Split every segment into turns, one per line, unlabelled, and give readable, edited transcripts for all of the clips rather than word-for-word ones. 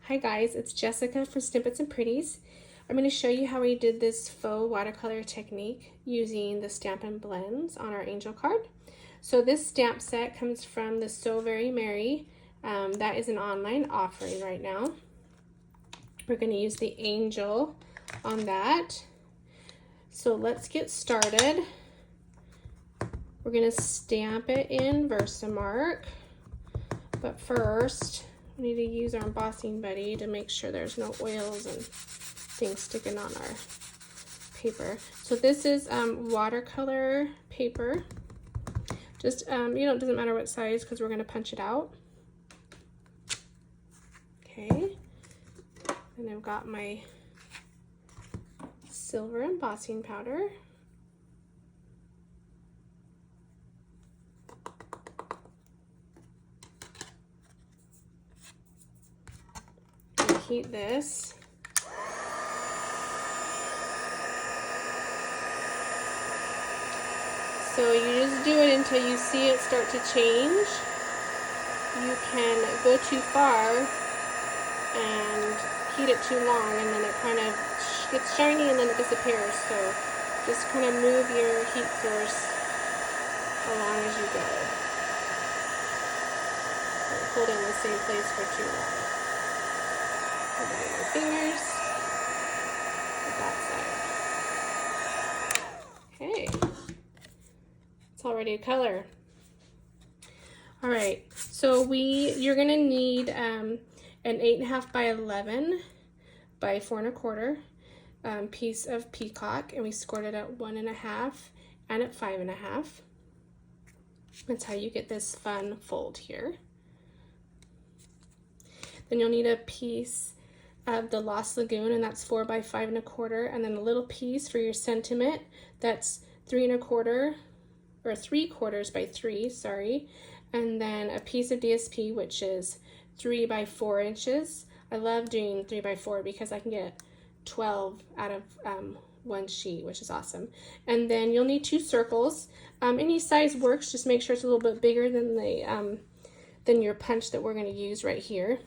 Hi guys, it's Jessica from Snippets and Pretties. I'm going to show you how we did this faux watercolor technique using the Stampin Blends on our angel card. So this stamp set comes from the So Very Merry. That is an online offering right now. We're going to use the angel on that. So let's get started. We're going to stamp it in Versamark, but first we need to use our embossing buddy to make sure there's no oils and things sticking on our paper. So this is watercolor paper. Just, it doesn't matter what size because we're going to punch it out. Okay. And I've got my silver embossing powder. Heat this. So you just do it until you see it start to change. You can go too far and heat it too long, and then it kind of gets shiny and then it disappears. So just kind of move your heat source along as you go. Don't hold it in the same place for too long. Put that in your fingers. Put that side. Okay. It's already a color. All right. So you're gonna need an 8.5 by 11 by 4 1/4 piece of peacock, and we scored it at 1.5 and at 5.5. That's how you get this fun fold here. Then you'll need a piece of the Lost Lagoon, and that's 4 by 5 1/4, and then a little piece for your sentiment that's 3 1/4 or 3/4 by 3, sorry, and then a piece of DSP, which is 3 by 4 inches. I love doing 3 by 4 because I can get 12 out of one sheet, which is awesome. And then you'll need 2 circles. Any size works, just make sure it's a little bit bigger than than your punch that we're going to use right here.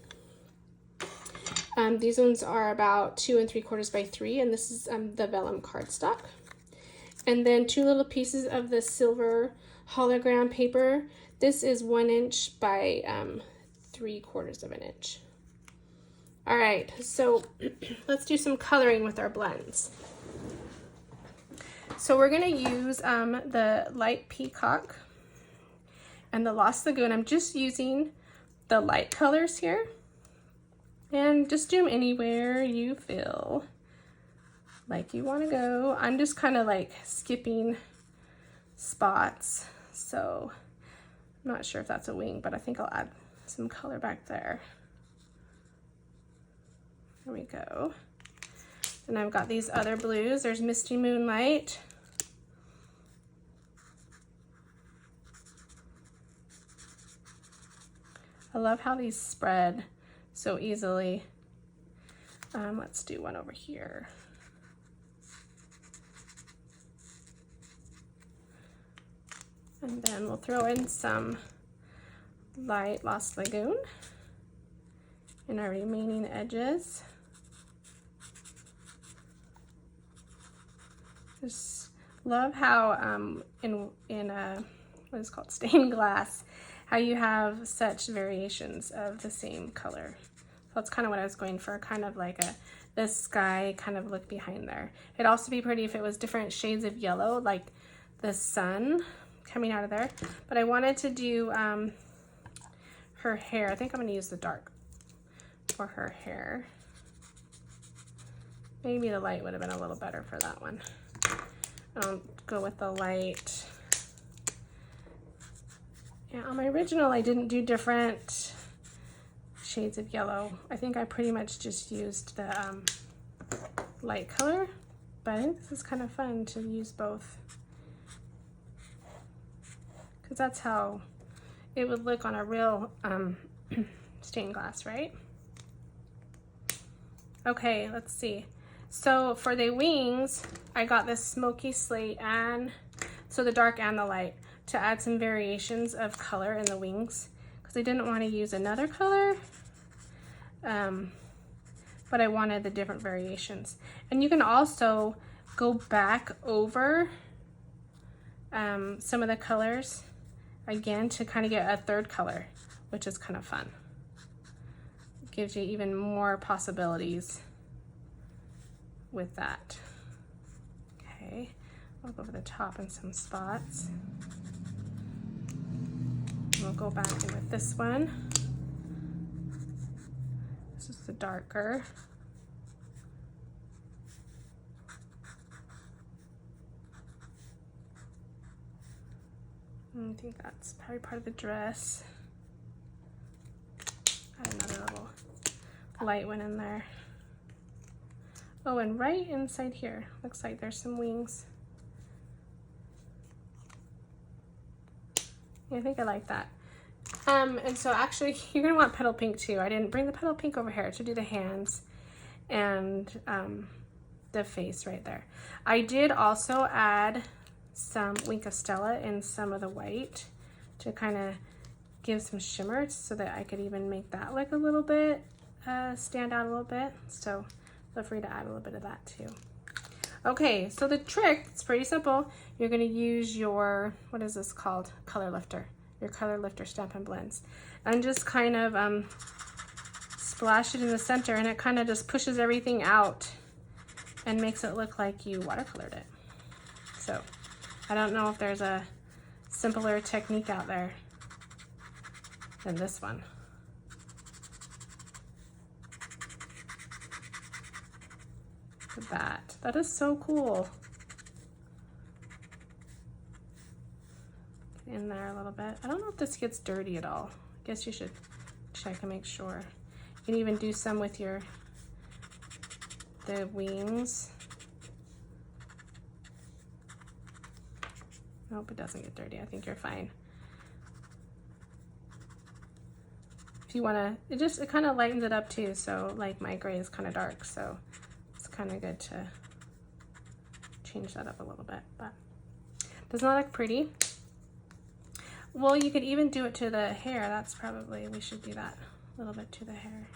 These ones are about 2 3/4 by 3, and this is the vellum cardstock. And then 2 little pieces of the silver hologram paper. This is 1 inch by 3/4 inch. All right, so let's do some coloring with our blends. So we're gonna use the light peacock and the Lost Lagoon. I'm just using the light colors here. And just do them anywhere you feel like you want to go. I'm just kind of like skipping spots. So I'm not sure if that's a wing, but I think I'll add some color back there. There we go. And I've got these other blues. There's Misty Moonlight. I love how these spread so easily. Let's do one over here. And then we'll throw in some light Lost Lagoon in our remaining edges. Just love how in what is called stained glass, how you have such variations of the same color. So that's kind of what I was going for, kind of like the sky kind of look behind there. It'd also be pretty if it was different shades of yellow, like the sun coming out of there. But I wanted to do her hair. I think I'm gonna use the dark for her hair. Maybe the light would have been a little better for that one. I'll go with the light. Yeah, on my original, I didn't do different shades of yellow. I think I pretty much just used the light color, but I think this is kind of fun to use both, because that's how it would look on a real stained glass, right? Okay, let's see. So for the wings, I got this smoky slate, and so the dark and the light, to add some variations of color in the wings, because I didn't want to use another color. but I wanted the different variations. And you can also go back over some of the colors again to kind of get a third color, which is kind of fun. It gives you even more possibilities with that. Okay, I'll go over the top in some spots. We'll go back in with this one. This is the darker. I think that's probably part of the dress. Add another little light one in there. Oh, and right inside here, looks like there's some wings. Yeah, I think I like that. And so actually you're gonna want petal pink too. I didn't bring the petal pink over here to do the hands and the face right there. I did also add some Wink of Stella in some of the white to kind of give some shimmer so that I could even make that look a little bit, stand out a little bit. So feel free to add a little bit of that too. Okay, so the trick, it's pretty simple. You're gonna use your, what is this called? Color lifter. Your color lifter Stampin' Blends. And just kind of splash it in the center, and it kind of just pushes everything out and makes it look like you watercolored it. So I don't know if there's a simpler technique out there than this one. Look at that. That is so cool. Get in there a little bit. I don't know if this gets dirty at all. I guess you should check and make sure. You can even do some with the wings. Nope, it doesn't get dirty. I think you're fine. If you wanna, it kind of lightens it up too. So like my gray is kind of dark, so it's kind of good to change that up a little bit, but does not look pretty. Well, you could even do it to the hair. That's probably, we should do that a little bit to the hair.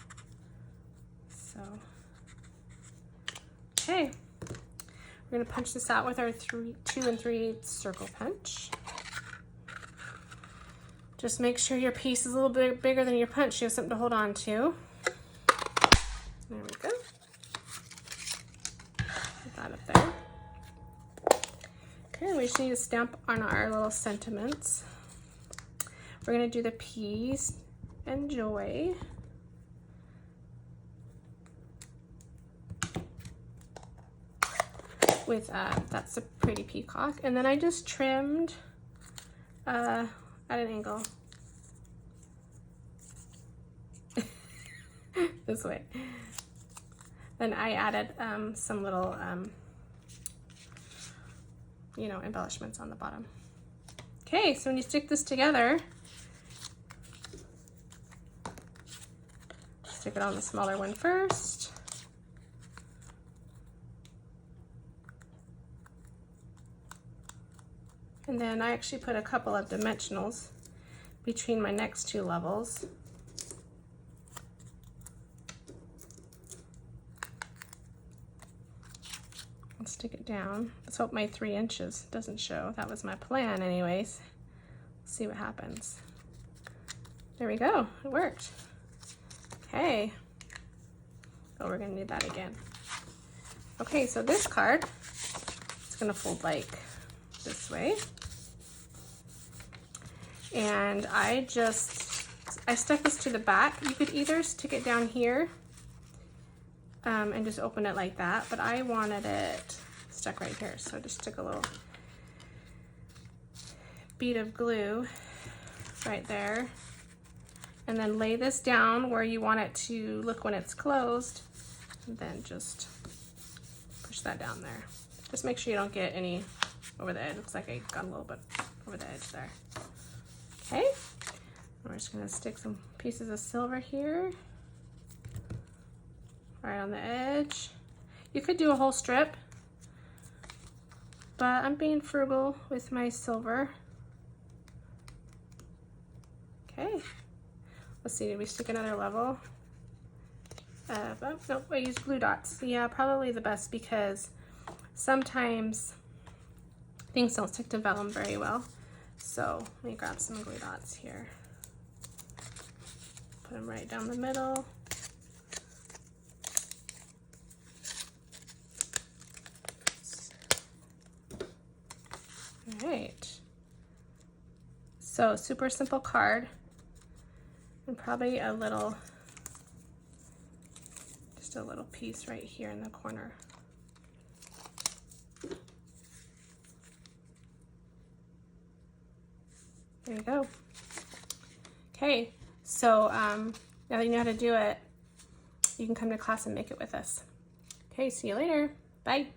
So, okay. We're gonna punch this out with our 2 3/8 circle punch. Just make sure your piece is a little bit bigger than your punch. You have something to hold on to. There we go. Put that up there. Okay, we just need to stamp on our little sentiments. We're gonna do the peace and joy. With that's a pretty peacock. And then I just trimmed at an angle. This way. Then I added some little, you know, embellishments on the bottom. Okay, so when you stick this together, stick it on the smaller one first. And then I actually put a couple of dimensionals between my next 2 levels. And stick it down. Let's hope my 3 inches doesn't show. That was my plan anyways. Let's see what happens. There we go, it worked. Okay. Oh, we're gonna need that again. Okay, so this card, it's gonna fold like this way. And I stuck this to the back. You could either stick it down here and just open it like that, but I wanted it stuck right here. So I just stick a little bead of glue right there, and then lay this down where you want it to look when it's closed, and then just push that down there. Just make sure you don't get any over the edge. Looks like I got a little bit over the edge there. Okay, we're just gonna stick some pieces of silver here, right on the edge. You could do a whole strip, but I'm being frugal with my silver. Okay, let's see, did we stick another level? oh, no, I use glue dots. Yeah, probably the best because sometimes things don't stick to vellum very well. So let me grab some glue dots here. Put them right down the middle. All right. So super simple card, and probably a little, just a little piece right here in the corner. There you go. Okay, so now that you know how to do it, you can come to class and make it with us. Okay, see you later. Bye.